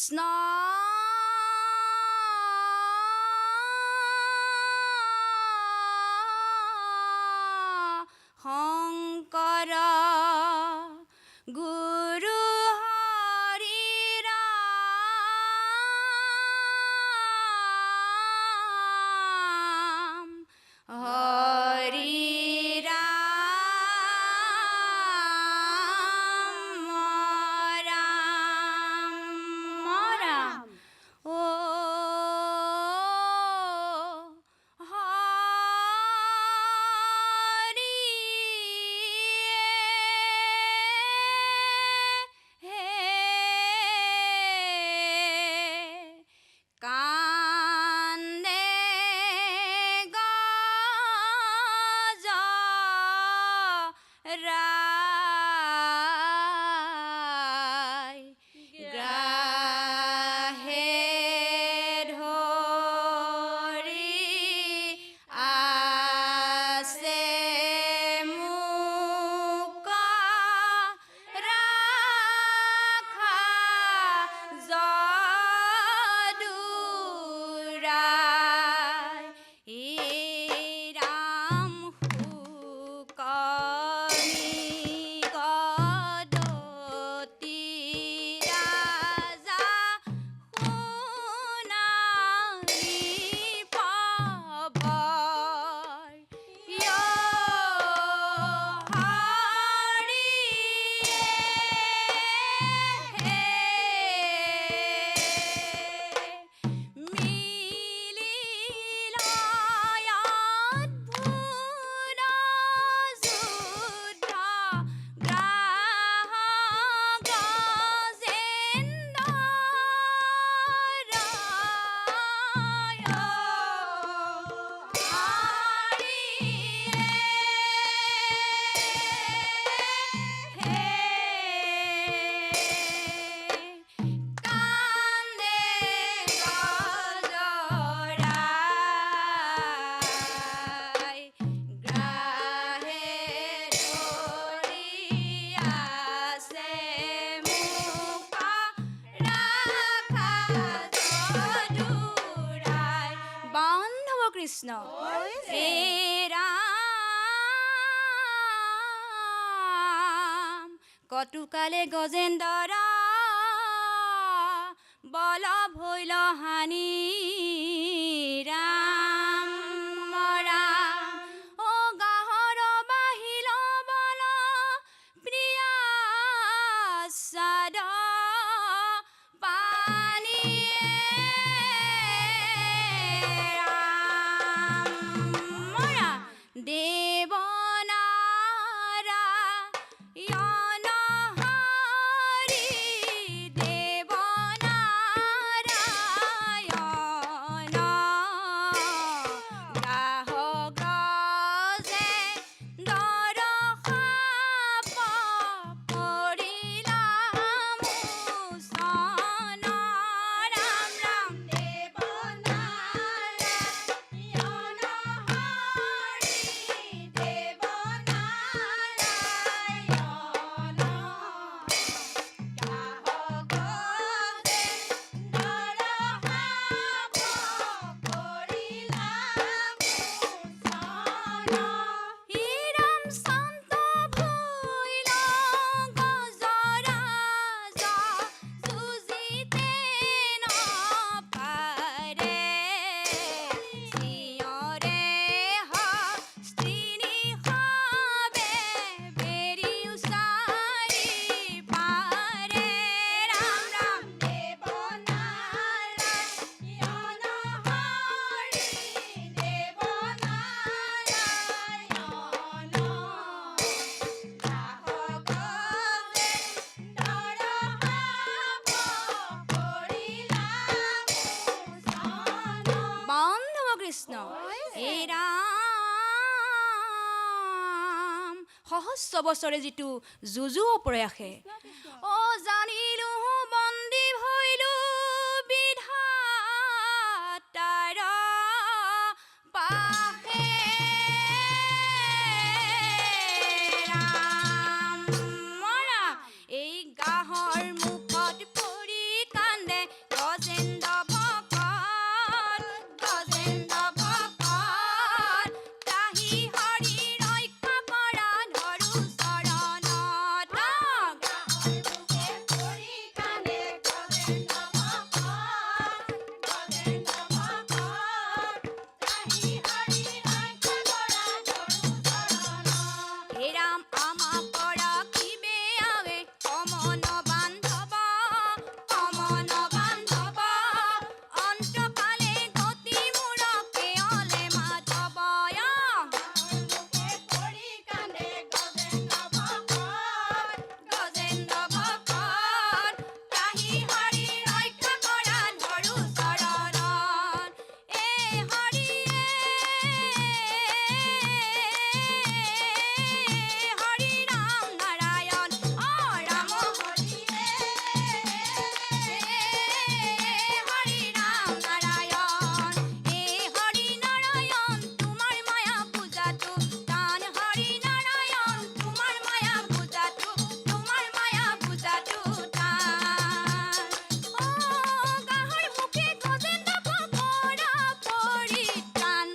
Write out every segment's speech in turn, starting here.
কৃষ্ণ শংকৰ গুৰু হৰি ৰাম হৰি ৰাম ৰাম ও হৰি কান্দে গজ ৰাই গ্ৰাহে ধৰি আছে মোক ৰাখা যদুৰাই ৰাম শুকনি গদতি ৰাজা সোণাৰী পৱৰ কৃষ্ণ হে ৰাম কটুকালে গজেন্দ্ৰ বল ভৈল হানি ৰাম ৰাম ও গাহৰ বাহিল বল প্ৰিয়া সাদ দেৱনাৰায়ণ হৰি দেৱনাৰায়ণ গাহ গজে দৰসাপ পৰিলা মোচন ৰাম ৰাম দেৱনাৰায়ণ কৃষ্ণ হে ৰাম সহস্ৰ বছৰে যিটো যুঁজু প্ৰয়াসে অ জানিলো বন্দী ভইলো বিধাতাৰ পাশে ৰাম মৰা এই গাহৰ মুখত পৰি কান্দ কান্দে গজেন্দ্ৰ ভকত তাহি হৰি ৰক্ষা কৰা ধৰু চৰণত হে ৰাম আমাক ৰাখিবে আৱে অমন বান্ধৱ অন্তকালে গতি মূৰকে অলে মাধৱ গজেন্দ্ৰ ভকত তাহি হৰি ৰক্ষা কৰা ধৰু চৰণত এ হৰি হৰি ৰাম নাৰায়ণ ৰাম হৰি ৰাম নাৰায়ণ হৰি নাৰায়ণ তোমাৰ মায়া পূজাটো টান হৰি নাৰায়ণ তোমাৰ মায়া পূজাটো টান গাহৰি মুখে গজেন্দ্ৰ ভকৰা পৰিত্ৰাণ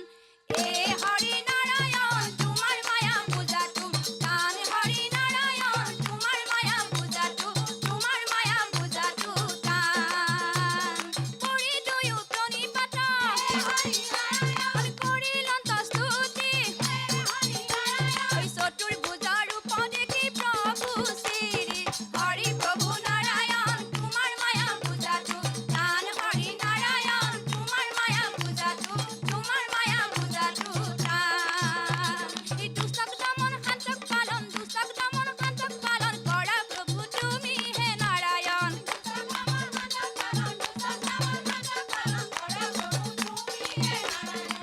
হৰি নাৰায়ণ তোমাৰ মায়া পূজাটো টান হৰি নাৰায়ণ তোমাৰ মায়া পূজাটো টান কৰি দুয়ো প্ৰণিপাত কৰিলন্ত স্তুতি চতুৰ্ভুজৰ ৰূপ দেখি প্ৰভু শ্ৰী হৰি প্ৰভু নাৰায়ণ তোমাৰ মায়া পূজাটো টান হৰি নাৰায়ণ তোমাৰ মায়া পূজাটো টান দুষ্টক দমন শান্তক পালন কৰা প্ৰভু তুমি হে নাৰায়ণ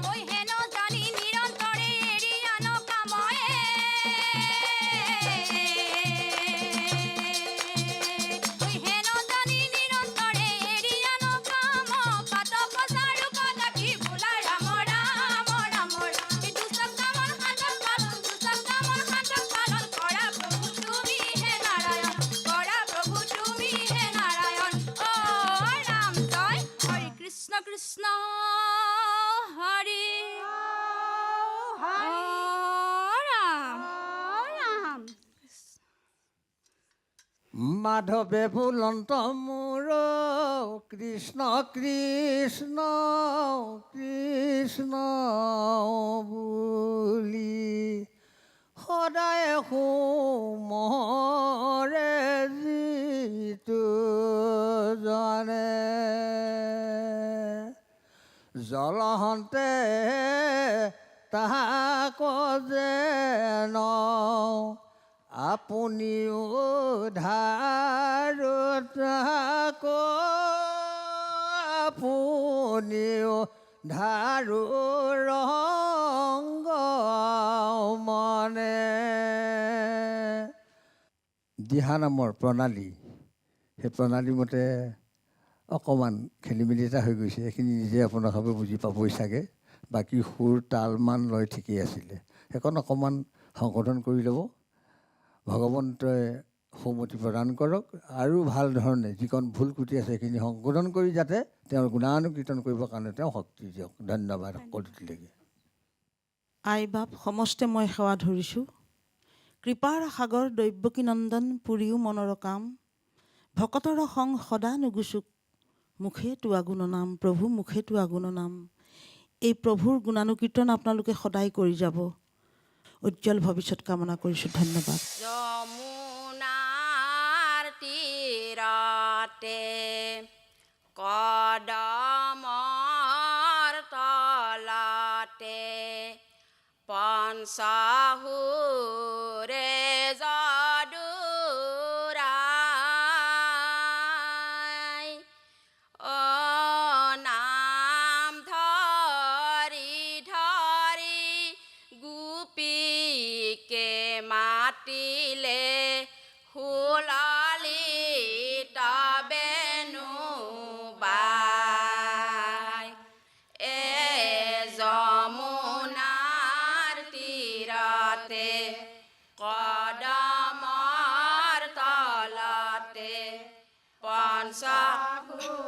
ঐ হেন জানি নিৰন্তৰে এৰিয়া নকাময়ে ঐ হেন জানি নিৰন্তৰে এৰিয়া নকাম পাত পচাৰো কলকি বোলা ৰাম ৰাম ৰাম দুষ্টক দমন শান্তক পালন কৰা প্ৰভু তুমি হে নাৰায়ণ অ ৰাম জয় হৰি কৃষ্ণ কৃষ্ণ হৰি ৰাম মাধৱে ফুলন্ত মোৰ কৃষ্ণ কৃষ্ণ কৃষ্ণ বুলি সদায় সোমৰে যিটো জানে জলহন্তে তাহাক যেন আপুনিও ধাৰো তাহাক আপুনিও ধাৰো ৰংগ মনে দিহা নামৰ প্ৰণালী সেই প্ৰণালী মতে অকণমান খেলি মেলি এটা হৈ গৈছে এইখিনি নিজে আপোনালোকে বুজি পাবই চাগে বাকী সুৰ তাল মান লয় ঠিকেই আছিলে সেইকণ অকণমান সংশোধন কৰি ল'ব ভগৱন্তই সৌমতি প্ৰদান কৰক আৰু ভাল ধৰণে যিকণ ভুল ক্ৰুটি আছে সেইখিনি সংশোধন কৰি যাতে তেওঁৰ গুণানুকীৰ্তন কৰিবৰ কাৰণে তেওঁ শক্তি দিয়ক ধন্যবাদ সকলোলৈকে আই বাপ সমস্তে মই সেৱা ধৰিছোঁ কৃপাৰ সাগৰ দৈৱকী নন্দন পুৰিও মনৰ কাম ভকতৰ সং সদা নুগুচুক মুখে তোৱা গুণ নাম প্ৰভু মুখে তোৱা গুণ নাম এই প্ৰভুৰ গুণানুকীৰ্তন আপোনালোকে সদায় কৰি যাব উজ্জ্বল ভৱিষ্যত কামনা কৰিছোঁ ধন্যবাদ যমুনাৰ তীৰতে কদমৰ তলতে পঞ্চহুৰে যদুৰাই নাম ধৰি ধৰি গোপীকে মাতিলে সুললিত বেণু বাই যমুনাৰ তীৰতে কদমৰ তলতে পঞ্চহুৰে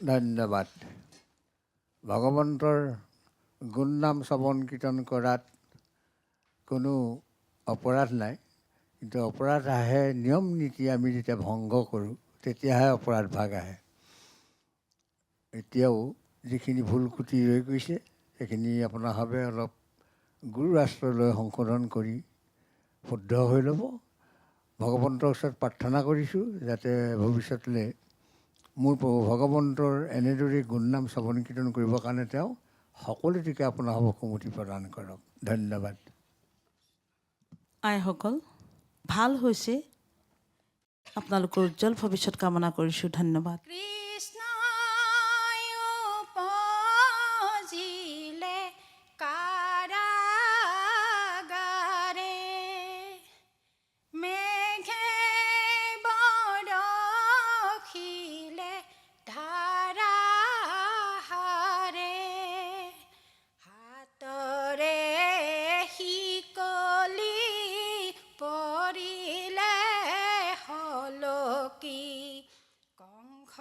ধন্যবাদ। ভগৱন্তৰ গুণনাম শ্ৰৱণ কীৰ্তন কৰাত কোনো অপৰাধ নাই, কিন্তু অপৰাধ আহে নিয়ম নীতি আমি যেতিয়া ভংগ কৰোঁ তেতিয়াহে অপৰাধ ভাগ আহে। এতিয়াও যিখিনি ভুল ক্ৰুটি ৰৈ গৈছে সেইখিনি আপোনাৰভাৱে অলপ গুৰু আশ্ৰয়লৈ সংশোধন কৰি শুদ্ধ হৈ ল'ব। ভগৱন্তৰ ওচৰত প্ৰাৰ্থনা কৰিছোঁ যাতে ভৱিষ্যতলৈ মোৰ প্ৰভু ভগৱন্তৰ এনেদৰে গুণনাম শ্ৰৱণ কীৰ্তন কৰিবৰ কাৰণে তেওঁ সকলোটিকে আপোনাৰভাৱক সুমতি প্ৰদান কৰক। ধন্যবাদ। আইসকল, ভাল হৈছে, আপোনালোকৰ উজ্জ্বল ভৱিষ্যত কামনা কৰিছোঁ। ধন্যবাদ। কৃষ্ণই উপজিলে কাৰাগাৰে, মেঘে বৰষিলে ধাৰাসাৰে, হাতৰে শিকলি পৰিলে হলকি, কংস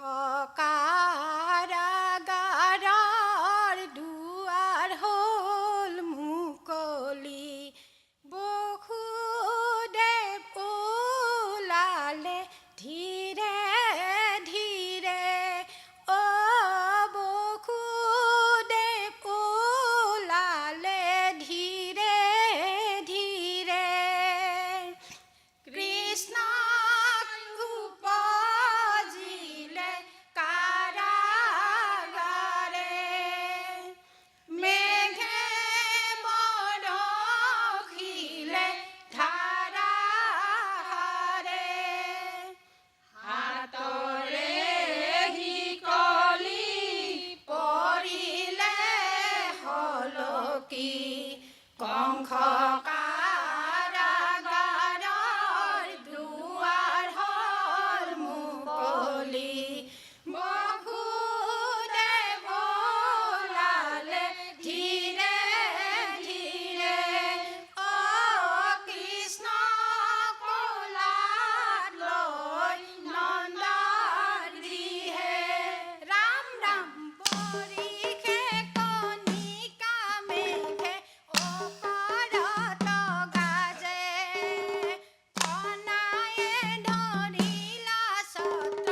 কংস কাৰাগাৰৰ দুৱাৰ হ'ল মুকলি বসুদেৱ ওলালে ধীৰে ধীৰে অ কৃষ্ণ কোলাত লৈ নন্দৰ গৃহে ৰাম ৰাম বৰিষে কণিকা মেঘে অপৰত গাজে কণায়ে ধৰিলা ছত্ৰ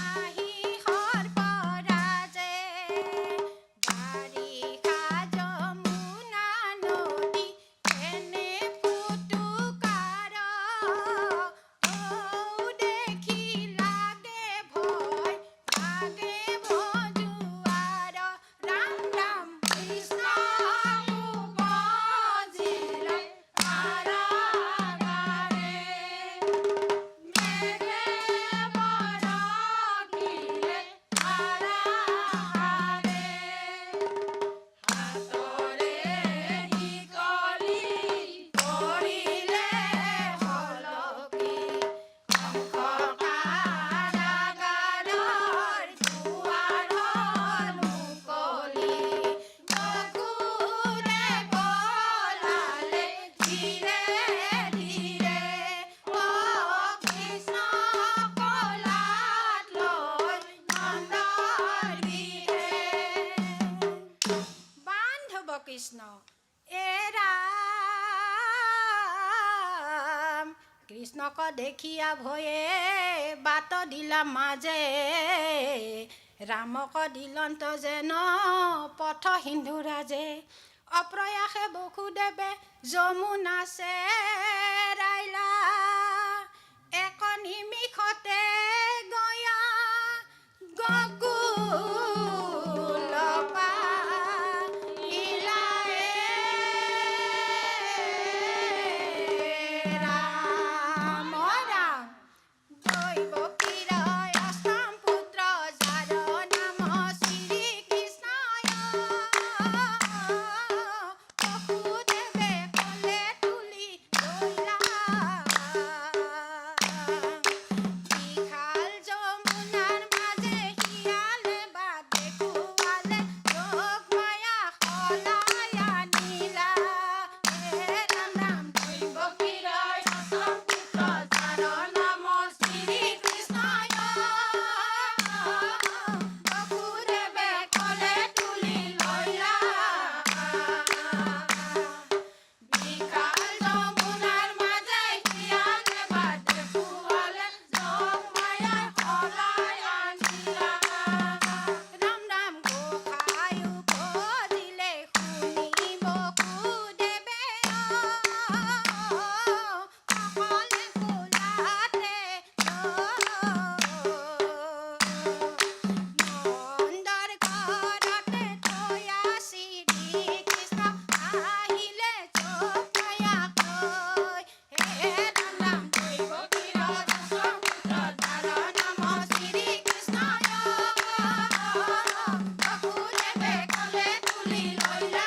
আহি সৰ্পৰাজে বাৰিষা যমুনা নদী এনে পুতুকাৰ ঔ দেখি লাগে ভয় লাগে ভজুৱাৰ ৰাম ৰাম কৃষ্ণ উপজিলে কাৰাগাৰে মেঘে বৰষিলে ধাৰাসাৰে হাতৰে শিকলি কৰিলে হলকি কংস কাৰাগাৰৰ দুৱাৰ হ'ল মুকলি বসুদেৱ ওলালে ধীৰে ধীৰে অ কৃষ্ণ কোলাত লৈ নন্দৰ গৃহে বান্ধৱ কৃষ্ণ এ ৰাম কৃষ্ণক দেখিয়া ভয়ে বাট দিলা মাজে ৰামক দিলন্ত যেন পথ সিন্ধুৰাজে অপ্ৰয়াসে বসুদেৱে যমুনা চেৰাইলা এক নিমিষতে গয়া গকুল পাইলা ৰাম ৰাম দৈৱকীৰ অষ্টম পুত্ৰ যাৰ নাম শ্ৰীকৃষ্ণ বসুদেৱে ক'লে তুলি লৈলা বিশাল যমুনাৰ মাজে শিয়ালে বাট দেখুৱালে যোগ মায়া সলাই আনিলা হে ৰাম ৰাম দৈৱকীৰ অষ্টম পুত্ৰ যাৰ নাম শ্ৰীকৃষ্ণ বসুদেৱে ক'লে তুলি লৈলা বিশাল যমুনাৰ মাজে শিয়ালে বাট দেখুৱালে যোগ মায়া সলাই আনিলা ৰাম ৰাম গোসাঁই উপজিলে শুনি বসুদেৱে সকলে কোলাতে নন্দৰ ঘৰতে থৈয়া শ্ৰীকৃষ্ণ আহিলে চোখ মায়াকৈ হে ৰাম ৰাম দৈৱকীৰ অষ্টম পুত্ৰ যাৰ নাম শ্ৰীকৃষ্ণ বসুদেৱে ক'লে তুলি লৈলা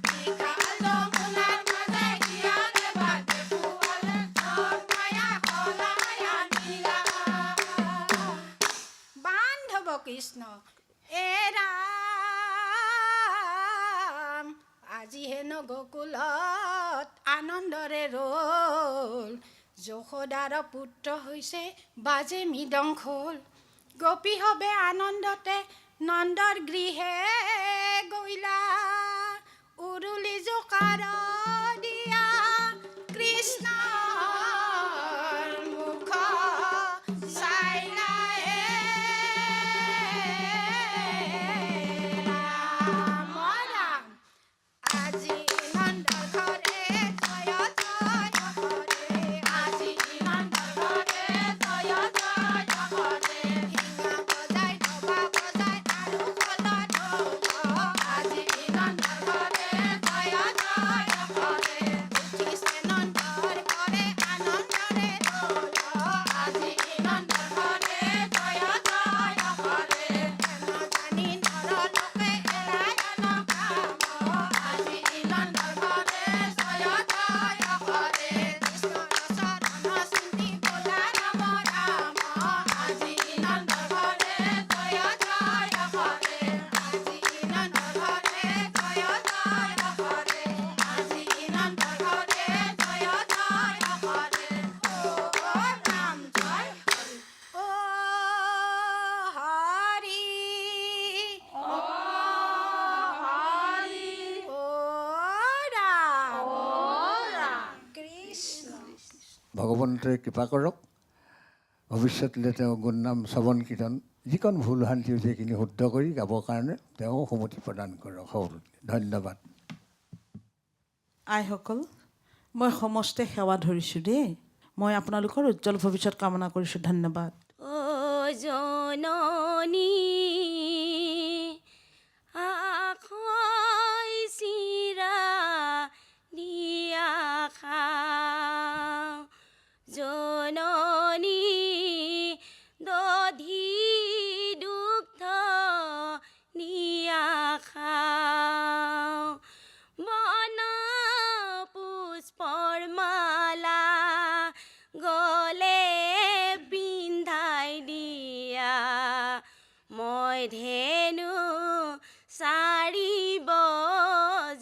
বিশাল যমুনাৰ মাজে শিয়ালে বাট দেখুৱালে যোগ মায়া সলাই আনিলা বান্ধৱ কৃষ্ণ এ ৰাম আজি হেনো গকুলত আনন্দৰে ৰ'ল যশোদাৰ পুত্ৰ হৈছে বাজে মৃদংখোল গোপী হবে আনন্দতে নন্দৰ গৃহে গৈলা উৰুলি জোকাৰ দিয়া কৃষ্ণৰ মুখ চাইলা ৰাম ৰাম আজি নন্দৰ ঘৰে জয় জয় হৰে আজি নন্দৰ ঘৰে জয় জয় হৰে হিঙা বজাই ডবা বজাই আৰু খোলা ঢোল আজি নন্দৰ ঘৰে জয় জয় ভগৱন্তই কৃপা কৰক ভৱিষ্যতলৈ তেওঁ গুণনাম শ্ৰৱণ কীৰ্তন যিকণ ভুল ভ্ৰান্তি হৈছে সেইখিনি শুদ্ধ কৰি গাবৰ কাৰণে তেওঁ সন্মতি প্ৰদান কৰক সকলোকে ধন্যবাদ আইসকল মই সমস্তে সেৱা ধৰিছোঁ দেই মই আপোনালোকৰ উজ্জ্বল ভৱিষ্যত কামনা কৰিছোঁ ধন্যবাদ ও জননী আখৈ চিৰা দিয়া খাওঁ জননী দধি দুগ্ধ নিয়া খাওঁ বন পুষ্পৰ মালা গলে পিন্ধাই দিয়া মই ধেনু চাৰিব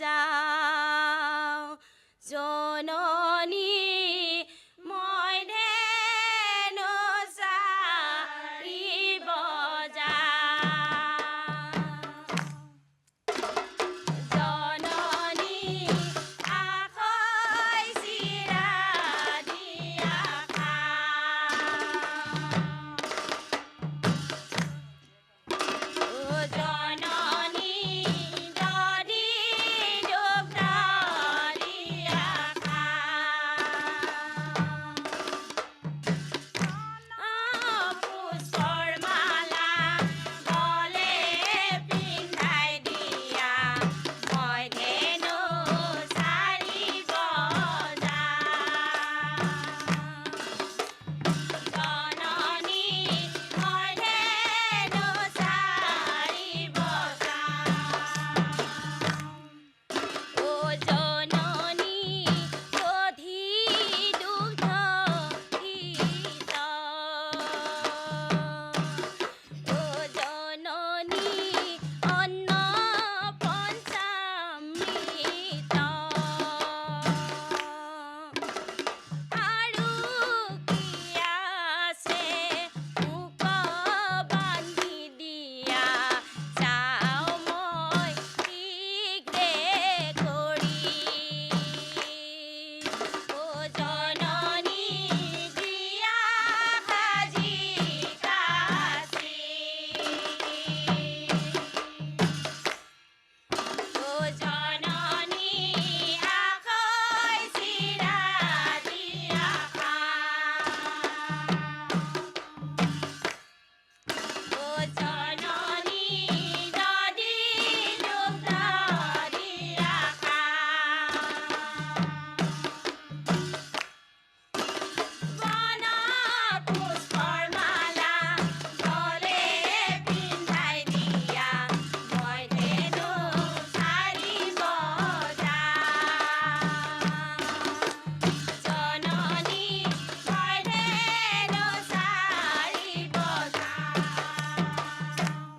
যাওঁ জননী মই ধেনু চাৰিব যাওঁ জননী আখৈ চিৰা দিয়া খাওঁ ও জননী দধি দুগ্ধ দিয়া খাওঁ পুষ্পৰ মালা গলে পিন্ধাই দিয়া মই ধেনু চাৰিব যাওঁ জননী মই ধেনু চাৰিব যাওঁ ও জননী দধি দুগ্ধ গীত ও জননী অন্ন পঞ্চামৃত আৰু কি আছে মোক বান্ধি দিয়া যাওঁ মই শীঘ্ৰে কৰি ও জননী ক্ৰিয়া সাজি কাচি ও জননী আখৈ চিৰা দিয়া খাওঁ ও জননী দধি দুগ্ধ দিয়া খাওঁ বন পুষ্পৰ মালা গলে পিন্ধাই দিয়া মই ধেনু চাৰিব যাওঁ জননী মই ধেনু চাৰিব যাওঁ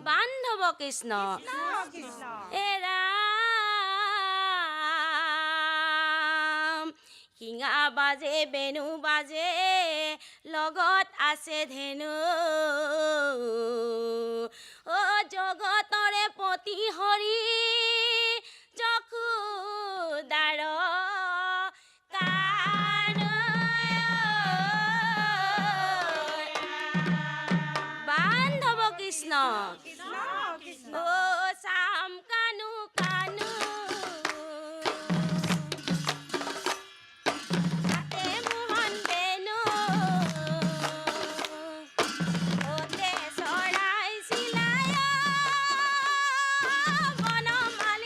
বান্ধৱ কৃষ্ণ এ ৰাম শিঙা বাজে বেণু বাজে লগত আছে ধেনু ও জগতৰে পতি হৰি যশোদাৰ বান্ধৱ কৃষ্ণ ও চাম কানু কানু হাতে মোহন বেনু ওতে চৰাই চিলাই বনমালা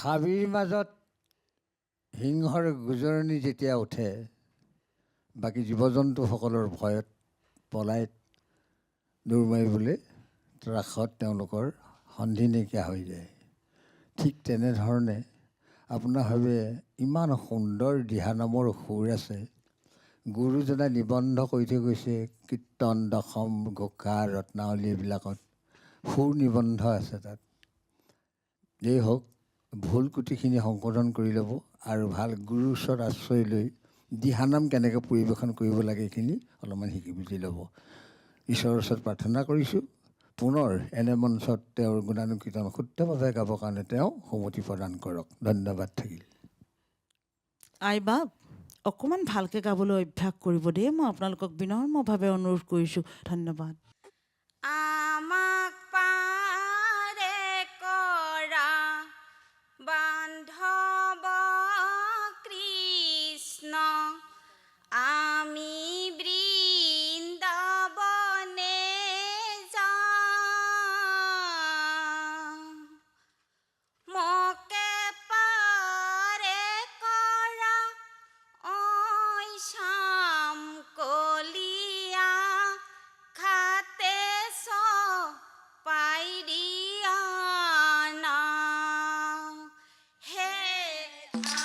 হাবিৰ মাজত সিংহৰ গুজৰণি যেতিয়া উঠে, বাকী জীৱ জন্তুসকলৰ ভয়ত পলাই দৌৰ মাৰিবলৈ ৰাসত তেওঁলোকৰ সন্ধি নাইকিয়া হৈ যায়। ঠিক তেনেধৰণে আপোনাৰ ভাবে ইমান সুন্দৰ দিহানামৰ সুৰ আছে, গুৰুজনাই নিবন্ধ কৰি থৈ গৈছে। কীৰ্তন, দশম, ঘোষা, ৰত্নাৱলী এইবিলাকত সুৰ নিবন্ধ আছে তাত। এই হওক, ভুল কুটিখিনি সংশোধন কৰি ল'ব আৰু ভাল গুৰুৰ ওচৰত আশ্ৰয় লৈ দিহানাম কেনেকৈ পৰিৱেশন কৰিব লাগে এইখিনি অলপমান শিকি বুজি ল'ব। ঈশ্বৰৰ ওচৰত প্ৰাৰ্থনা কৰিছোঁ, পুনৰ এনে মঞ্চত তেওঁৰ গুণানুকীৰ্তন শুদ্ধভাৱে গাবৰ কাৰণে তেওঁ সন্মতি প্ৰদান কৰক। ধন্যবাদ থাকিল। আই বাপ, অকণমান ভালকৈ গাবলৈ অভ্যাস কৰিব দেই, মই আপোনালোকক বিনম্ৰভাৱে অনুৰোধ কৰিছোঁ। ধন্যবাদ। আমাক পাৰে কৰা বান্ধৱ কৃষ্ণ, আমি বৃন্দাবনে যাওঁ। মোকে পাৰে কৰা ঐ শ্যাম কলিয়া, খাতে পাই দিয়া না। হে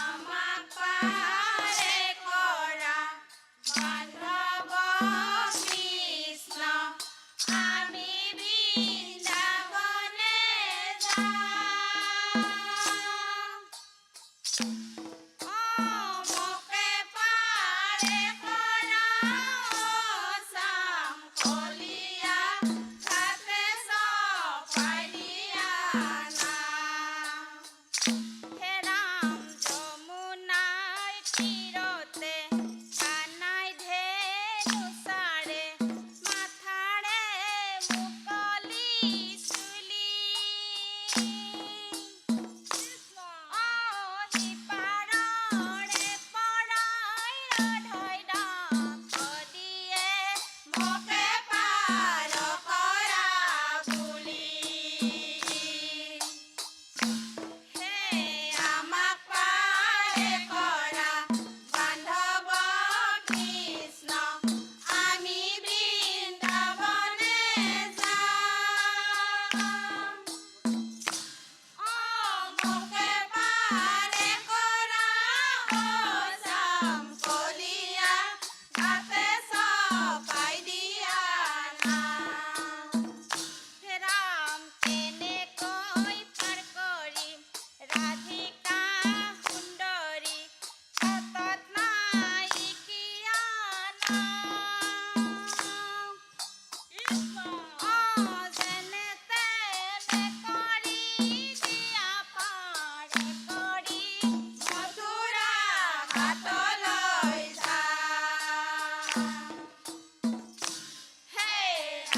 আমাক পাৰে কৰা বান্ধৱ কৃষ্ণ, আমি বৃন্দাবনে যাওঁ। মোকে পাৰে কৰা শ্যাম কলিয়া, খাতে পাই দিয়া না। হে ৰাম যমুনাৰ তীৰতে কানাই ধেনু চাৰে, মাথাৰে মুকলি চুলি। সিপাৰৰে পৰাই ৰাধৈ ডাক দিয়ে, মোকে পাৰ কৰা বুলি। হে আমাক পাৰে কৰা বান্ধৱ কৃষ্ণ, আমি বৃন্দাবনে যাওঁ। মোকে পাৰে কৰা শ্যাম কলিয়া, খাতে পাই দিয়া না। হে ৰাম কেনেকৈ পাৰ কৰিম ৰাধিকা সুন্দৰী, হাতত নাইকিয়া নাম। যেনে তেনে কৰি দিয়া পাৰে কৰি, মথুৰা হাতলৈ যাওঁ। হে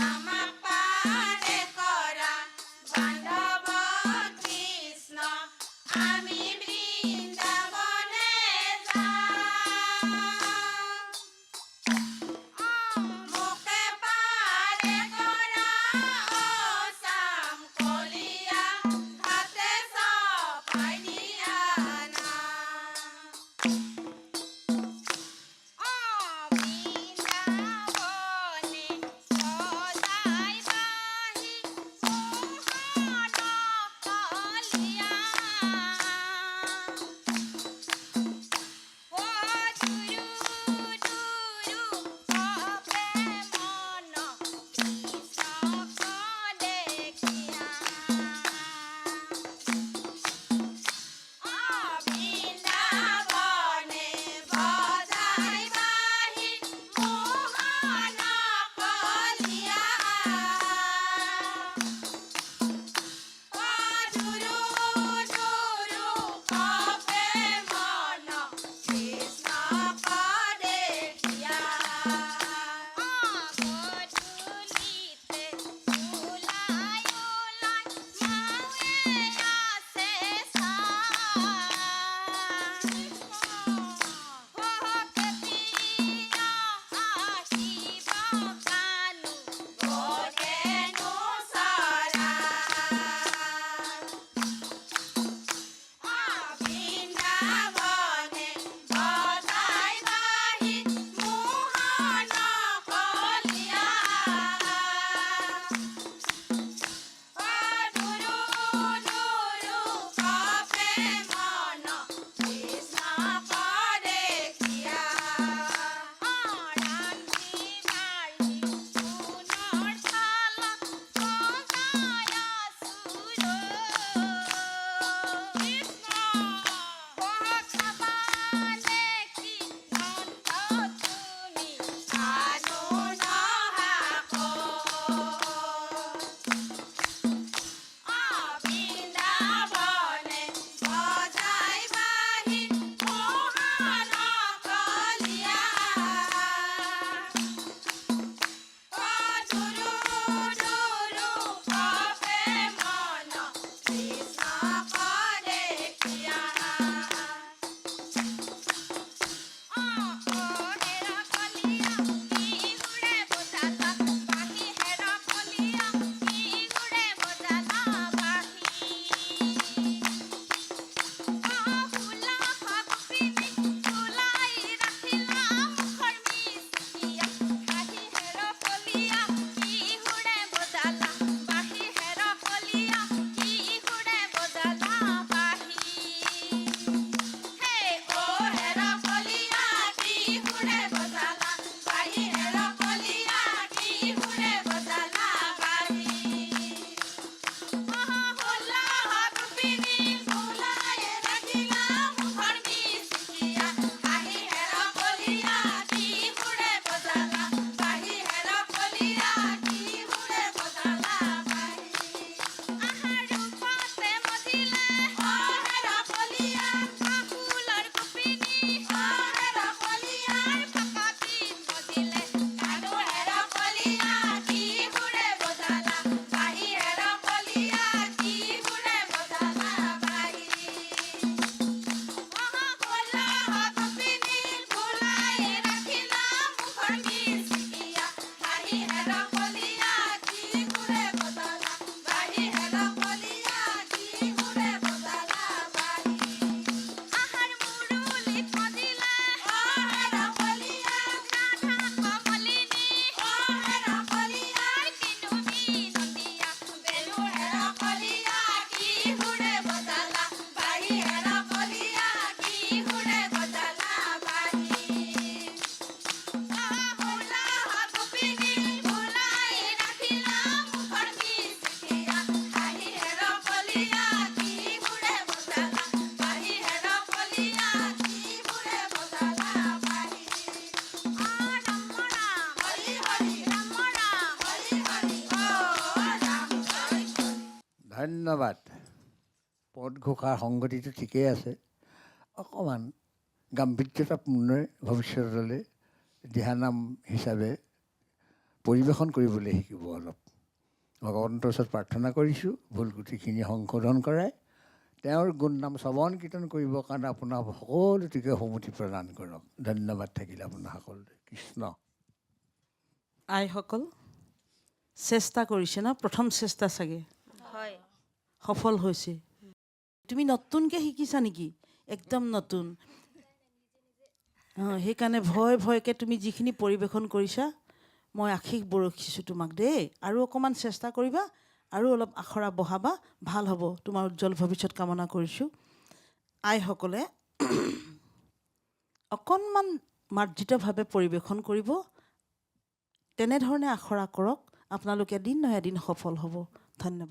আমাক পাৰে কৰা বান্ধৱ কৃষ্ণ, আমি বৃন্দাবনে যাওঁ। মোকে পাৰে কৰা শ্যাম কলিয়া, খাতে পাই দিয়া না। বৃন্দাবনে সদায় বাহি মোহন কলিয়া। দুৰু দুৰু ভাৱে মন কৃষ্ণক দেখিয়া। বৃন্দাবন ফজিলা ৰাধা কমলিনী বিনু বিনন্দীয়া বেলু হেৰা কলিয়া কি সুৰে বজালা বাৰী হেৰা কলিয়া কি সুৰে বজালা বাৰী ভোলা গোপিনী ভোলাই ৰাখিলা মুখৰ কি চিঠিয়া হাঁহি হেৰ কলিয়া কি সুৰে বজালা বাৰী হেৰ কলিয়া কি সুৰে বজালা বাৰী ৰাম ৰাম হৰি হৰি ৰাম ৰাম হৰি হৰি ৰাম জয় ধন্যবাদ। পদঘোষাৰ সংগতিটো ঠিকেই আছে, অকণমান গাম্ভীৰ্যতাপূৰ্ণ ভৱিষ্যতলৈ দিহানাম হিচাপে পৰিৱেশন কৰিবলৈ শিকিব অলপ। ভগৱন্তৰ ওচৰত প্ৰাৰ্থনা কৰিছোঁ ভুল ত্ৰুটিখিনি সংশোধন কৰাই তেওঁৰ গুণনাম শ্ৰৱণ কীৰ্তন কৰিবৰ কাৰণে আপোনাৰ সকলোটিকে সমুতি প্ৰদান কৰক। ধন্যবাদ থাকিলে আপোনাৰ সকলোলৈ। কৃষ্ণ। আইসকল চেষ্টা কৰিছে ন, প্ৰথম চেষ্টা চাগে হয় সফল হৈছে। তুমি নতুনকৈ শিকিছা নেকি? একদম নতুন। সেইকাৰণে ভয়কৈ তুমি যিখিনি পৰিৱেশন কৰিছা, মই আশীষ বৰষিছোঁ তোমাক দেই। আৰু অকণমান চেষ্টা কৰিবা, আৰু অলপ আখৰা বঢ়াবা, ভাল হ'ব। তোমাৰ উজ্জ্বল ভৱিষ্যত কামনা কৰিছোঁ। আইসকলে অকণমান মাৰ্জিতভাৱে পৰিৱেশন কৰিব, তেনেধৰণে আখৰা কৰক। আপোনালোকে এদিন নহয় এদিন সফল হ'ব। ধন্যবাদ।